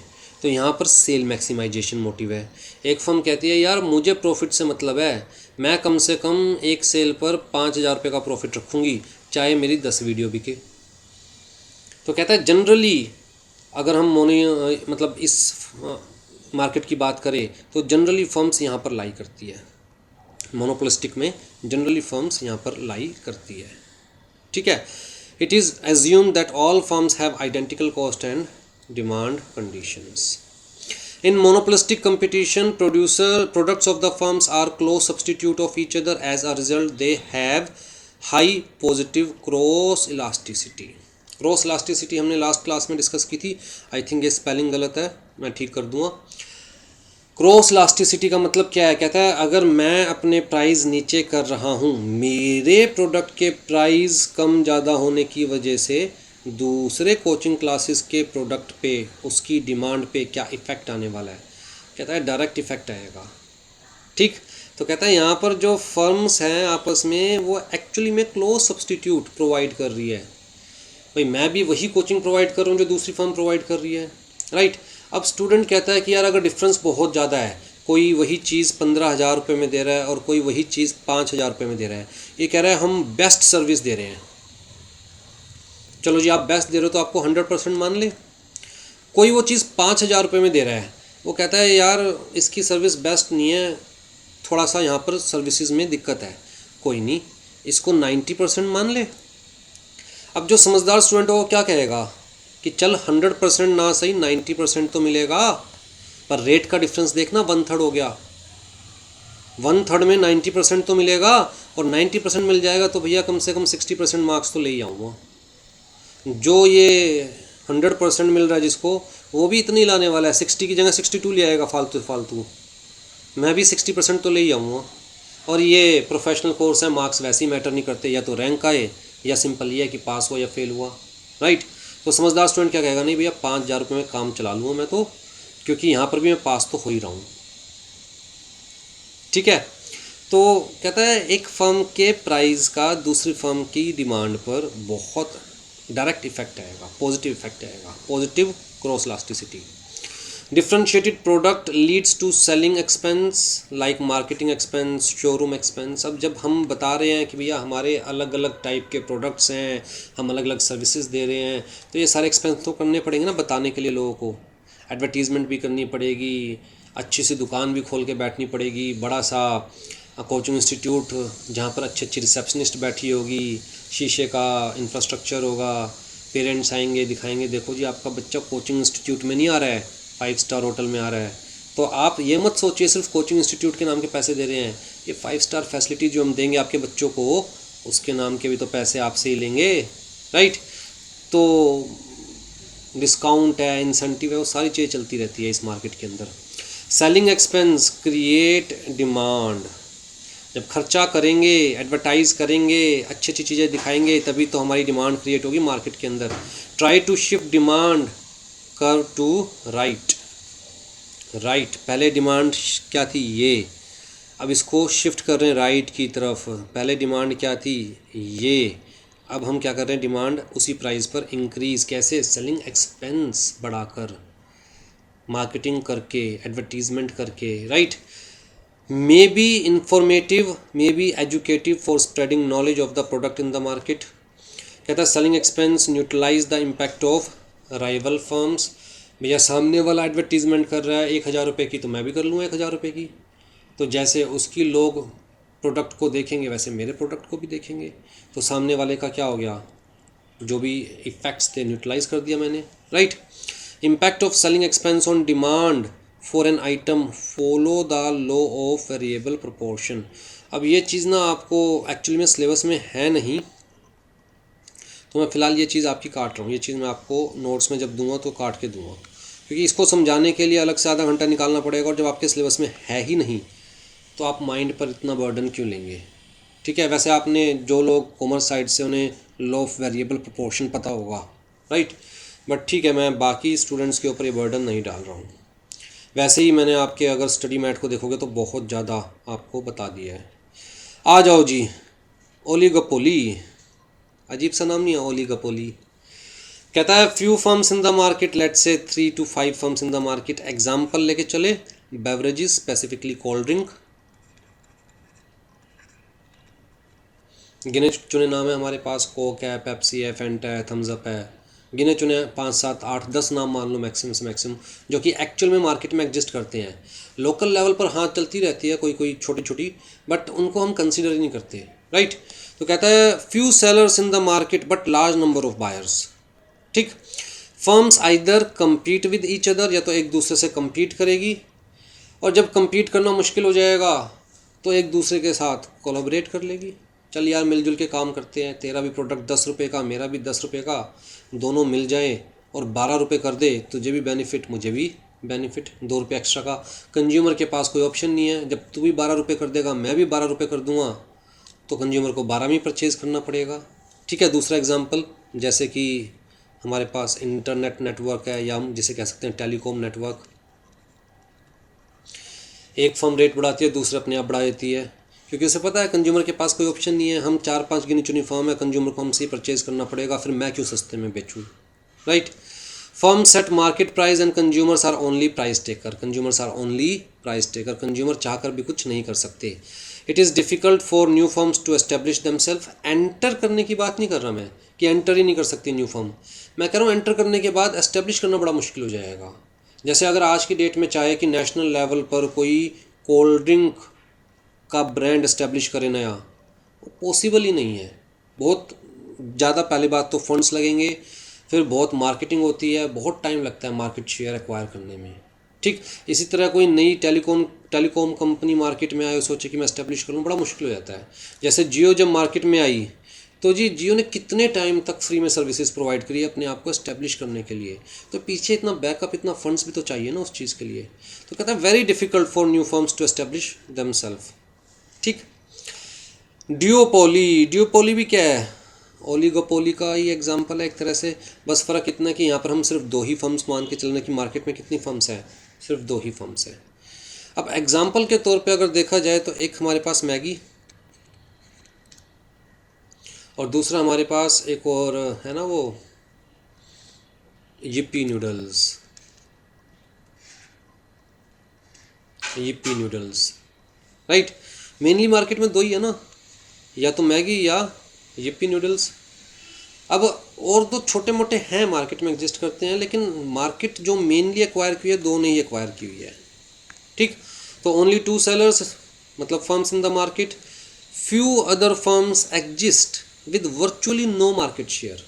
तो यहाँ पर सेल मैक्सिमाइजेशन मोटिव है। एक फर्म कहती है यार मुझे प्रॉफिट से मतलब है, मैं कम से कम एक सेल पर 5000 रुपये का प्रॉफिट रखूँगी, चाहे मेरी 10 वीडियो बिके। तो कहता है जनरली अगर हम मतलब इस मार्केट की बात करें तो जनरली फर्म्स यहाँ पर लाई करती है, मोनोपोलिस्टिक में जनरली फर्म्स यहाँ पर लाई करती है, ठीक है। It is assumed that all firms have identical cost and demand conditions. In monopolistic competition, products of the firms are close substitute of each other. As a result, they have high positive cross elasticity. Cross elasticity हमने last class में discuss की थी, I think ये spelling गलत है, मैं ठीक कर दूंगा। क्रॉस इलास्टिसिटी का मतलब क्या है? कहता है अगर मैं अपने प्राइस नीचे कर रहा हूँ, मेरे प्रोडक्ट के प्राइस कम ज़्यादा होने की वजह से दूसरे कोचिंग क्लासेस के प्रोडक्ट पे उसकी डिमांड पे क्या इफ़ेक्ट आने वाला है? कहता है डायरेक्ट इफ़ेक्ट आएगा, ठीक। तो कहता है यहाँ पर जो फर्म्स हैं आपस में वो एक्चुअली में क्लोज सब्सटीट्यूट प्रोवाइड कर रही है। भाई मैं भी वही कोचिंग प्रोवाइड कर रहा हूँ जो दूसरी फर्म प्रोवाइड कर रही है, राइट। अब स्टूडेंट कहता है कि यार अगर डिफरेंस बहुत ज़्यादा है, कोई वही चीज़ 15,000 रुपये में दे रहा है और कोई वही चीज़ 5,000 रुपये में दे रहा है, ये कह रहा है हम बेस्ट सर्विस दे रहे हैं। चलो जी, आप बेस्ट दे रहे हो तो आपको 100% मान ले। कोई वो चीज़ 5,000 रुपये में दे रहा है, वो कहता है यार इसकी सर्विस बेस्ट नहीं है, थोड़ा सा यहाँ पर सर्विसेज में दिक्कत है, कोई नहीं इसको 90% मान ले। अब जो समझदार स्टूडेंट हो वो क्या कहेगा कि चल 100% ना सही 90% तो मिलेगा, पर रेट का डिफरेंस देखना 1/3 हो गया, 1/3 में 90% तो मिलेगा और 90% मिल जाएगा तो भैया कम से कम 60% मार्क्स तो ले ही आऊँगा। जो ये 100% मिल रहा है जिसको, वो भी इतनी लाने वाला है, 60 की जगह 62 ले आएगा फालतू, मैं भी 60% तो ले ही आऊँगा। और ये प्रोफेशनल कोर्स है, मार्क्स वैसे ही मैटर नहीं करते, या तो रैंक आए या सिंपल ये है कि पास हुआ या फेल हुआ, राइट। तो समझदार स्टूडेंट क्या कहेगा, नहीं भैया 5,000 रुपये में काम चला लूँगा मैं तो, क्योंकि यहाँ पर भी मैं पास तो हो ही रहा हूँ, ठीक है। तो कहता है एक फर्म के प्राइस का दूसरी फर्म की डिमांड पर बहुत डायरेक्ट इफेक्ट आएगा, पॉजिटिव इफेक्ट आएगा, positive cross elasticity. Differentiated product leads to selling expense like marketing expense, showroom expense. अब जब हम बता रहे हैं कि भैया हमारे अलग अलग टाइप के प्रोडक्ट्स हैं, हम अलग अलग सर्विसेज दे रहे हैं, तो ये सारे एक्सपेंस तो करने पड़ेंगे ना बताने के लिए लोगों को। एडवर्टीज़मेंट भी करनी पड़ेगी, अच्छी सी दुकान भी खोल के बैठनी पड़ेगी, बड़ा सा कोचिंग इंस्टीट्यूट जहाँ पर अच्छी अच्छी रिसेप्शनिस्ट बैठी होगी, शीशे का इंफ्रास्ट्रक्चर होगा, पेरेंट्स आएंगे दिखाएंगे देखो जी आपका बच्चा कोचिंग इंस्टीट्यूट में नहीं आ रहा है, 5 स्टार होटल में आ रहा है। तो आप ये मत सोचिए सिर्फ कोचिंग इंस्टीट्यूट के नाम के पैसे दे रहे हैं, ये 5 स्टार फैसिलिटी जो हम देंगे आपके बच्चों को उसके नाम के भी तो पैसे आपसे ही लेंगे, राइट। तो डिस्काउंट है, इंसेंटिव है, वो सारी चीज़ें चलती रहती है इस मार्केट के अंदर। Selling expense create demand. जब खर्चा करेंगे, एडवर्टाइज़ करेंगे, अच्छी अच्छी चीज़ें दिखाएंगे, तभी तो हमारी डिमांड क्रिएट होगी मार्केट के अंदर। Try to shift demand curve to right. Right, पहले डिमांड क्या थी ये, अब इसको शिफ्ट कर रहे हैं राइट की तरफ। पहले डिमांड क्या थी ये, अब हम क्या कर रहे हैं डिमांड उसी प्राइस पर इंक्रीज़। कैसे? सेलिंग एक्सपेंस बढ़ाकर, मार्केटिंग करके, एडवर्टीजमेंट करके, right. May be informative, may be educative for spreading knowledge of the product in the market. कहता है selling expense neutralize the impact of rival firms. भैया सामने वाला एडवर्टीजमेंट कर रहा है 1,000 रुपये की, तो मैं भी कर लूँगा 1,000 रुपये की। तो जैसे उसकी लोग प्रोडक्ट को देखेंगे वैसे मेरे प्रोडक्ट को भी देखेंगे, तो सामने वाले का क्या हो गया, जो भी इफेक्ट्स थे न्यूट्रलाइज कर दिया मैंने, right. Impact of selling expense on demand for an item, follow the law of variable proportion. अब ये चीज़ ना आपको एक्चुअली में सिलेबस में है नहीं, तो मैं फ़िलहाल ये चीज़ आपकी काट रहा हूँ। ये चीज़ मैं आपको नोट्स में जब दूंगा तो काट के दूंगा, क्योंकि इसको समझाने के लिए अलग से आधा घंटा निकालना पड़ेगा, और जब आपके सिलेबस में है ही नहीं तो आप माइंड पर इतना बर्डन क्यों लेंगे। ठीक है, वैसे आपने जो लोग कॉमर्स साइड से उन्हें लॉ ऑफ वेरिएबल प्रोपोर्शन पता होगा, राइट, बट ठीक है मैं बाकी स्टूडेंट्स के ऊपर ये बर्डन नहीं डाल रहा हूँ। वैसे ही मैंने आपके अगर स्टडी मैट को देखोगे तो बहुत ज़्यादा आपको बता दिया है। आ जाओ जी, ओलिगोपोली, अजीब सा नाम नहीं है ओलिगोपोली। कहता है few firms in the market, let's say 3 to 5 firms in the market. Example लेके चले, बेवरेजेस स्पेसिफिकली कोल्ड ड्रिंक, गिने चुने नाम है हमारे पास, कोक है, पेप्सी है, फेंटा है, थम्स अप है, गिने चुने 5, 7, 8, 10 नाम मान लो मैक्सिमम से मैक्सिमम, जो कि एक्चुअल में मार्केट में एग्जिस्ट करते हैं। लोकल लेवल पर हाँ चलती रहती है कोई कोई छोटी छोटी, बट उनको हम कंसिडर ही नहीं करते, राइट। तो कहता है few sellers in the market but large number of buyers. ठीक, firms either compete with each other, या तो एक दूसरे से कम्पीट करेगी, और जब कम्पीट करना मुश्किल हो जाएगा तो एक दूसरे के साथ कोलैबोरेट कर लेगी। चल यार मिलजुल के काम करते हैं, तेरा भी प्रोडक्ट 10 रुपये का, मेरा भी 10 रुपये का, दोनों मिल जाए और 12 रुपये कर दे, तुझे भी बेनिफिट मुझे भी बेनिफिट, 2 रुपये एक्स्ट्रा का। कंज्यूमर के पास कोई ऑप्शन नहीं है, जब तू भी 12 रुपये कर देगा मैं भी 12 रुपये कर दूंगा, तो कंज्यूमर को 12 में परचेज़ करना पड़ेगा। ठीक है, दूसरा एग्जांपल, जैसे कि हमारे पास इंटरनेट नेटवर्क है, या हम जिसे कह सकते हैं टेलीकॉम नेटवर्क। एक फर्म रेट बढ़ाती है, दूसरे अपने आप बढ़ा देती है, क्योंकि उसे पता है कंज्यूमर के पास कोई ऑप्शन नहीं है, हम 4-5 गिनी चुनी फर्म है, कंज्यूमर को हमसे ही परचेज़ करना पड़ेगा, फिर मैं क्यों सस्ते में बेचूँ, right. Firm set market price and consumers are only price taker. Consumers are only price taker, consumer चाहकर भी कुछ नहीं कर सकते। It is difficult for new firms to establish themselves. Enter करने की बात नहीं कर रहा मैं कि एंटर ही नहीं कर सकती न्यू फर्म, मैं कह रहा हूँ एंटर करने के बाद एस्टेब्लिश करना बड़ा मुश्किल हो जाएगा। जैसे अगर आज की डेट में चाहे कि नेशनल लेवल पर कोई कोल्ड ड्रिंक का ब्रांड एस्टेब्लिश करे नया, पॉसिबल ही नहीं है। बहुत ज़्यादा, पहली बात तो फंड्स लगेंगे, फिर बहुत मार्केटिंग होती है, बहुत टाइम लगता है मार्केट शेयर एक्वायर करने में। ठीक, इसी तरह कोई नई टेलीकॉम कंपनी मार्केट में आए और सोचे कि मैं एस्टेब्लिश करूँ, बड़ा मुश्किल हो जाता है। जैसे जियो जब मार्केट में आई तो जी जियो ने कितने टाइम तक फ्री में सर्विसेज प्रोवाइड करी अपने आप को एस्टेब्लिश करने के लिए, तो पीछे इतना बैकअप, इतना फंड्स भी तो चाहिए ना उस चीज़ के लिए। तो कहता है very difficult for new firms to establish themself. ठीक, ड्यूओपोली, ड्यूओपोली भी क्या है, ओलिगोपोली का ही एग्जांपल है एक तरह से, बस फ़र्क इतना कि यहाँ पर हम सिर्फ 2 ही फर्म्स मान के चलने की, मार्केट में कितनी फर्म्स हैं, सिर्फ 2 ही फर्म्स हैं। अब एग्जाम्पल के तौर पे अगर देखा जाए तो एक हमारे पास मैगी और दूसरा हमारे पास एक और है ना वो Yippee noodles, Yippee noodles, right. Mainly market में दो ही है ना, या तो मैगी या यिप्पी नूडल्स। अब और दो छोटे मोटे हैं मार्केट में एग्जिस्ट करते हैं, लेकिन मार्केट जो मेनली एक्वायर की है दो ने ही एक्वायर की हुई है, ठीक। तो ओनली टू सेलर्स मतलब firms in the market, few other firms exist with virtually no market share.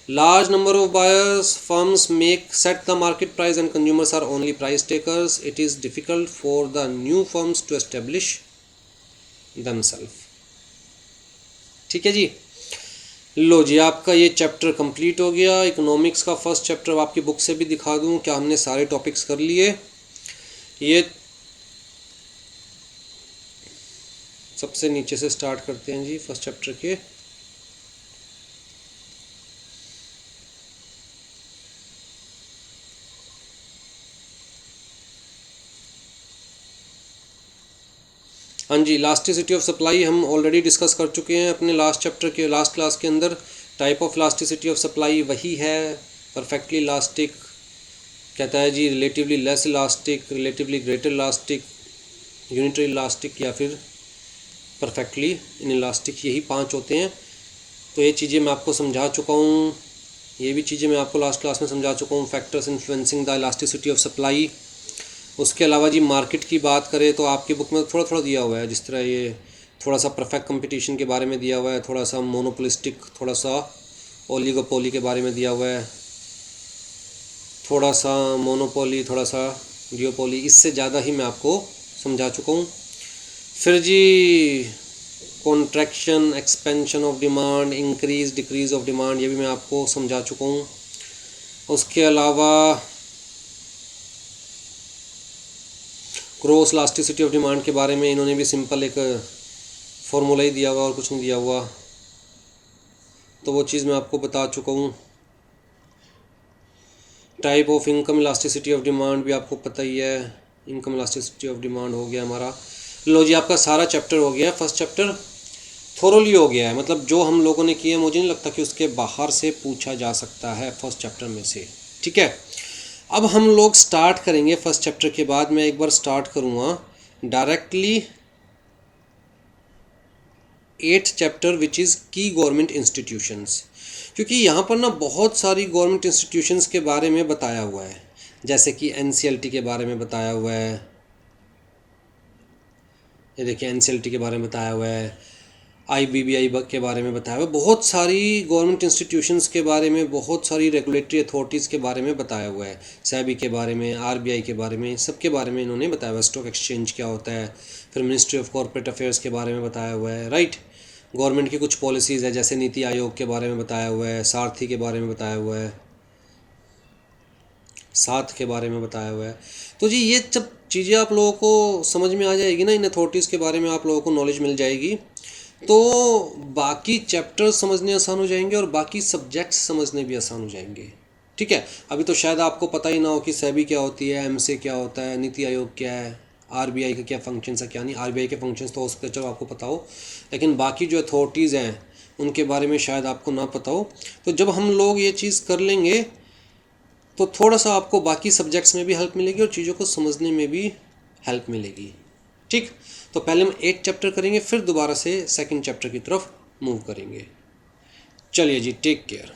Large number of buyers firms set the market price and consumers are only price takers. It is difficult for the new firms to establish themselves. ठीक है जी। लो जी, आपका ये chapter complete हो गया। Economics का first chapter आपकी book से भी दिखा दूं क्या हमने सारे टॉपिक्स कर लिए। ये सबसे नीचे से स्टार्ट करते हैं जी फर्स्ट चैप्टर के। हाँ जी, इलास्टिसिटी ऑफ सप्लाई हम ऑलरेडी डिस्कस कर चुके हैं अपने लास्ट चैप्टर के लास्ट क्लास के अंदर। Type of elasticity of supply वही है, परफेक्टली इलास्टिक, कहता है जी relatively less elastic, relatively greater elastic, unitary elastic या फिर परफेक्टली इन इलास्टिक, यही 5 होते हैं। तो ये चीज़ें मैं आपको समझा चुका हूँ, ये भी चीज़ें मैं आपको लास्ट क्लास में समझा चुका हूँ, factors influencing the elasticity of supply. उसके अलावा जी मार्केट की बात करें तो आपकी बुक में थोड़ा थोड़ा दिया हुआ है, जिस तरह ये थोड़ा सा परफेक्ट कंपटीशन के बारे में दिया हुआ है, थोड़ा सा मोनोपोलिस्टिक, थोड़ा सा ओलिगोपोली के बारे में दिया हुआ है, थोड़ा सा मोनोपोली, थोड़ा सा डियोपोली, इससे ज़्यादा ही मैं आपको समझा चुका हूँ। फिर जी contraction, expansion of demand, increase decrease of demand, ये भी मैं आपको समझा चुका हूँ। उसके अलावा क्रॉस इलास्टिसिटी ऑफ डिमांड के बारे में इन्होंने भी सिंपल एक फॉर्मूला ही दिया हुआ और कुछ नहीं दिया हुआ, तो वो चीज़ मैं आपको बता चुका हूँ। Type of income elasticity of demand भी आपको पता ही है, इनकम इलास्टिसिटी ऑफ डिमांड हो गया हमारा। लो जी, आपका सारा चैप्टर हो गया, फर्स्ट चैप्टर थोरोली हो गया है। मतलब जो हम लोगों ने किया मुझे नहीं लगता कि उसके बाहर से पूछा जा सकता है फर्स्ट चैप्टर में से, ठीक है। अब हम लोग स्टार्ट करेंगे फर्स्ट चैप्टर के बाद मैं एक बार स्टार्ट करूँगा directly 8th chapter which is की गवर्नमेंट इंस्टीट्यूशंस, क्योंकि यहाँ पर ना बहुत सारी गवर्नमेंट इंस्टीट्यूशंस के बारे में बताया हुआ है, जैसे कि एनसीएलटी के बारे में बताया हुआ है, ये देखिए एनसीएलटी के बारे में बताया हुआ है, आईबीबीआई के बारे में बताया हुआ है, बहुत सारी गवर्नमेंट इंस्टीट्यूशंस के बारे में, बहुत सारी रेगुलेटरी अथॉरिटीज़ के बारे में बताया हुआ है, सेबी के बारे में, आरबीआई के बारे में, सबके बारे में इन्होंने बताया हुआ है। स्टॉक एक्सचेंज क्या होता है, फिर मिनिस्ट्री ऑफ कॉर्पोरेट अफेयर्स के बारे में बताया हुआ है, राइट। गवर्नमेंट की कुछ पॉलिसीज़ है, जैसे नीति आयोग के बारे में बताया हुआ है, सारथी के बारे में बताया हुआ है, साथ के बारे में बताया हुआ है। तो जी ये सब चीज़ें आप लोगों को समझ में आ जाएगी ना, इन अथॉरिटीज़ के बारे में आप लोगों को नॉलेज मिल जाएगी, तो बाकी चैप्टर समझने आसान हो जाएंगे और बाकी सब्जेक्ट्स समझने भी आसान हो जाएंगे, ठीक है। अभी तो शायद आपको पता ही ना हो कि सेबी क्या होती है, एमसे क्या होता है, नीति आयोग क्या है, आरबीआई का क्या फंक्शंस है क्या नहीं। आरबीआई के फंक्शंस तो हो सकते चलो आपको पता हो, लेकिन बाकी जो अथॉरिटीज़ हैं उनके बारे में शायद आपको ना पता हो। तो जब हम लोग ये चीज़ कर लेंगे तो थोड़ा सा आपको बाकी सब्जेक्ट्स में भी हेल्प मिलेगी और चीज़ों को समझने में भी हेल्प मिलेगी, ठीक। तो पहले हम 8 चैप्टर करेंगे, फिर दोबारा से सेकंड चैप्टर की तरफ मूव करेंगे। चलिए जी, टेक केयर।